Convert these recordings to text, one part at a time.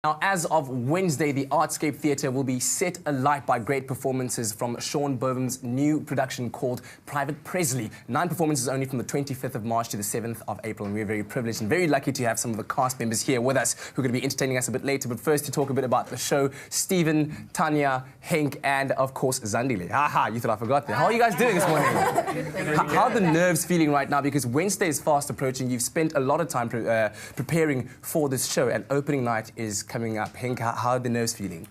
Now, as of Wednesday, the Artscape Theatre will be set alight by great performances from Sean Bovim's new production called Private Presley. 9 performances only from the 25th of March to the 7th of April, and we're very privileged and very lucky to have some of the cast members here with us who are going to be entertaining us a bit later. But first, to talk a bit about the show, Stephen, Tanya, Henk, and of course, Zandile. Haha, you thought I forgot that. How are you guys doing this morning? How are the nerves feeling right now? Because Wednesday is fast approaching. You've spent a lot of time preparing for this show, and opening night is coming up. Henk, how are the nerves feeling?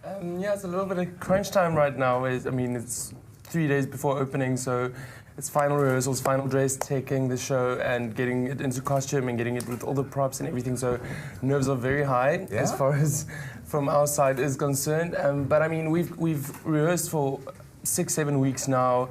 Yeah, it's a little bit of crunch time right now. It's 3 days before opening, so it's final rehearsals, final dress, taking the show and getting it into costume and getting it with all the props and everything. So nerves are very high as far as from our side is concerned. But I mean, we've rehearsed for 6-7 weeks now.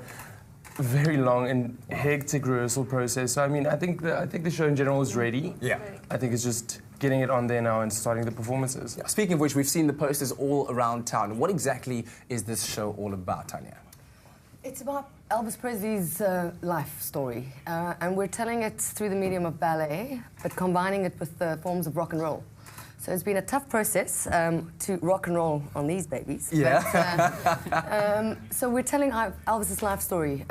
Very long and hectic rehearsal process. So I mean, I think the show in general is ready. Yeah. I think it's just getting it on there now and starting the performances. Yeah. Speaking of which, we've seen the posters all around town. What exactly is this show all about, Tanya? It's about Elvis Presley's life story, and we're telling it through the medium of ballet, but combining it with the forms of rock and roll. So it's been a tough process to rock and roll on these babies. Yeah. But, so we're telling Elvis's life story.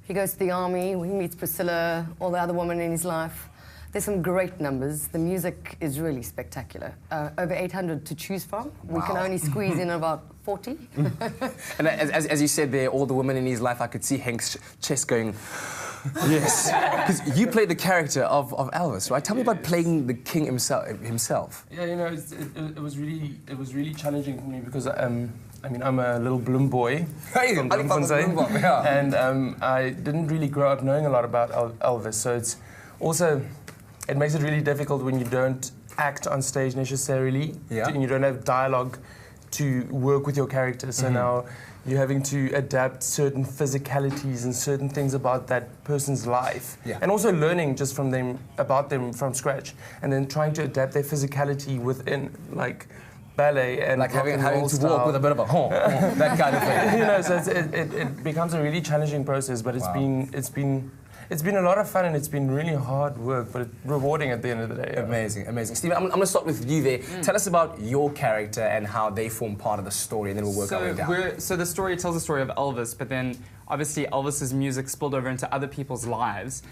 He goes to the army, he meets Priscilla, all the other women in his life. There's some great numbers. The music is really spectacular. Over 800 to choose from. Wow. We can only squeeze in about 40. And as you said there, all the women in his life, I could see Henk's chest going, yes. Because you played the character of Elvis, right? Tell me about playing the king himself. Yeah, you know, it was really challenging for me because I mean, I'm a little Bloem boy. Hey, from Bloemfontein, yeah. And I didn't really grow up knowing a lot about Elvis, so it's also, it makes it really difficult when you don't act on stage necessarily, and you don't have dialogue to work with your character. So now you're having to adapt certain physicalities and certain things about that person's life, and also learning just from them about them from scratch, and then trying to adapt their physicality within like ballet and like having to walk with a bit of a that kind of thing. You know, so it becomes a really challenging process, but it's been a lot of fun, and it's been really hard work, but rewarding at the end of the day. Yeah. Amazing, amazing. Stephen, I'm going to start with you there. Tell us about your character and how they form part of the story, and then we'll work our way down. So the story tells the story of Elvis, but then obviously Elvis's music spilled over into other people's lives.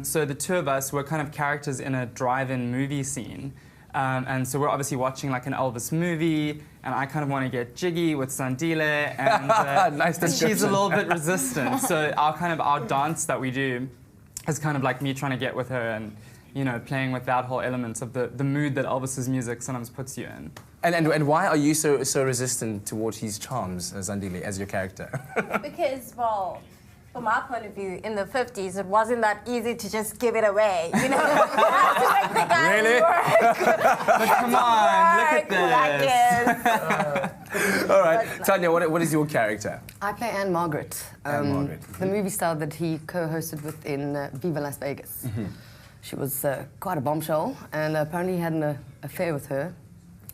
So the two of us were kind of characters in a drive-in movie scene. And so we're obviously watching like an Elvis movie, and I kind of want to get jiggy with Zandile, and nice description. She's a little bit resistant. So our dance that we do is kind of like me trying to get with her, and you know, playing with that whole element of the mood that Elvis's music sometimes puts you in. And why are you so resistant towards his charms, Zandile, as your character? Because, well, from my point of view, in the 50s, it wasn't that easy to just give it away. You know, you had to make the guy work. But come on, look at this. All right, Tanya, what is your character? I play Anne Margaret, Anne Margaret. The movie star that he co-hosted with in Viva Las Vegas. She was quite a bombshell, and apparently he had an affair with her.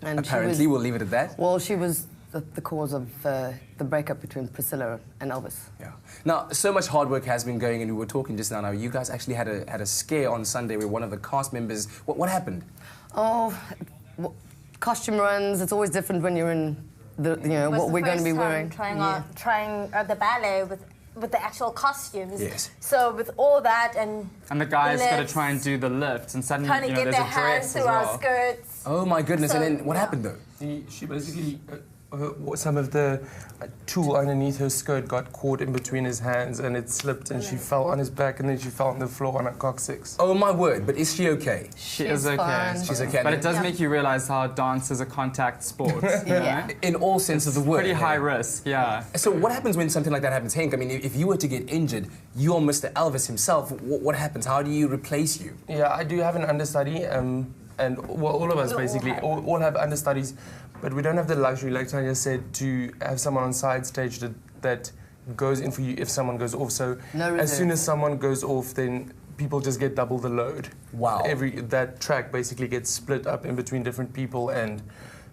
And apparently, we'll leave it at that. Well, she was the cause of the breakup between Priscilla and Elvis. Yeah. Now, so much hard work has been going, and we were talking just now. You guys actually had a scare on Sunday where one of the cast members. What happened? Oh, costume runs. It's always different when you're in what we're going to be wearing. Trying the ballet with the actual costumes. Yes. So with all that and the guys got to try and do the lift, and suddenly trying to get there's their a dress hands through our skirts. Oh my goodness! So, and then what happened though? She basically. Some of the tulle underneath her skirt got caught in between his hands, and it slipped, and she fell on his back, and then she fell on the floor on a coccyx. Oh my word! But is she okay? She is okay. She's okay. But it does make you realise how dance is a contact sport. In all sense of the word. Pretty high risk, yeah. So what happens when something like that happens, Henk? I mean, if you were to get injured, you're Mr. Elvis himself. What happens? How do you replace you? Yeah, I do have an understudy, and well, all of us basically all have understudies. But we don't have the luxury, like Tanya said, to have someone on side stage that goes in for you if someone goes off. So as soon as someone goes off, then people just get double the load. Wow. That track basically gets split up in between different people, and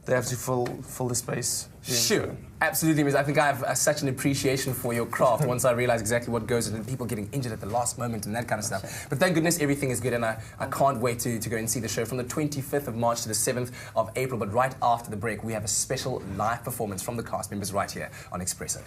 they have to fill the space. Sure, absolutely, Miss. I think I have such an appreciation for your craft once I realize exactly what goes into people getting injured at the last moment and that kind of stuff. But thank goodness everything is good, and I can't wait to go and see the show from the 25th of March to the 7th of April. But right after the break, we have a special live performance from the cast members right here on Expresso.